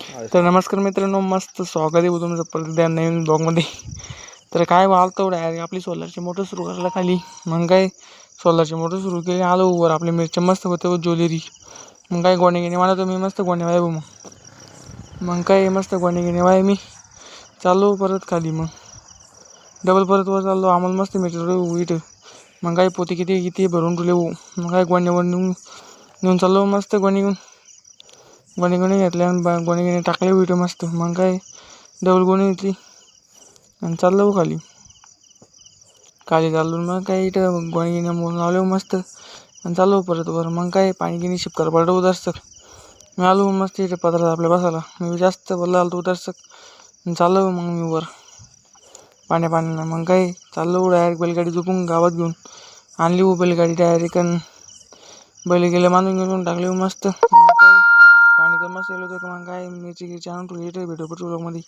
तर नमस्कार मित्रांनो, मस्त स्वागत आहे तुमचं परत त्या नवीन ब्लॉगमध्ये. तर काय वाल तेवढं आहे आपली सोलरची मोटर सुरू करायला खाली. मग काय सोलरची मोटर सुरू केली, आलो वर आपली मिरच्या मस्त होते ज्वेलरी. मग काय गोणे गिणे मला मी मस्त गोणे वाय मग काय मस्त गोणे गिणे वाय मी चाललो परत खाली. मग डबल परत वर चाललो, आम्हाला मस्त मिरच्या इथं. मग काय पोते किती किती भरून ठेवले. मग काय गोण्यावर नेऊन चाललो मस्त गोणी घेऊन घेतल्या आणि गोणी घेणे टाकले विटो मस्त. मग काय डबल गोणी घेतली आणि चाललो खाली चाललो. मग काय इथं गोणी घेणे म्हणून लावले मस्त आणि चाललो परत वर. मग काय पाणी गिणी शिपकार पडलं उतरसक मी आलो मस्त इथे पत्रात आपल्या बसायला. मी जास्त बोलला आलो उतरसक चाललो. मग मी वर पाण्यानं मग काय चाललो डायरेक्ट बैलगाडी झोपून गावात घेऊन आणली बैलगाडी डायरेक्ट. आणि बैल गेले बांधून घेऊन टाकले मस्त. मग काय पाणी तर मस्त येलो होतं. मग काय मिरची गिरची आणून ठेवली भेटू मध्ये.